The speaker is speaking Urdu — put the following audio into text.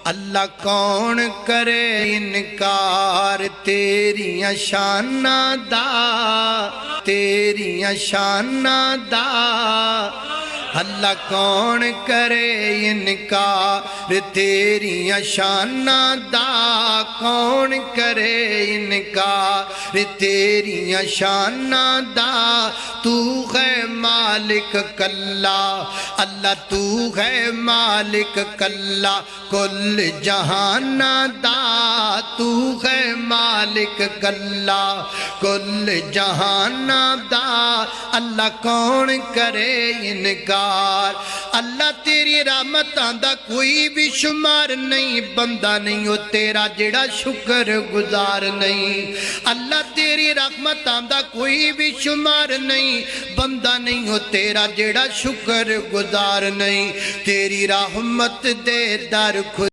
اللہ کون کرے انکار تیریاں شاناں دا، تیریاں شاناں دا۔ اللہ کون کرے انکار تیریاں شاناں دا، کون کرے انکار تیریاں شاناں دا۔ تو ہے مالک کلا اللہ، تو ہے مالک کلا کل جہاناں دا۔ تو ہے مالک کلا کل جہاناں دا۔ اللہ کون کرے انکار، اللہ تیری رحمتاں دا کوئی بھی شمار نہیں، بندہ نہیں ہو تیرا جڑا شکر گزار نہیں۔ اللہ تیری رحمتاں دا کوئی بھی شمار نہیں، بندہ نہیں ہو تیرا جڑا شکر گزار نہیں۔ تیری رحمت دے در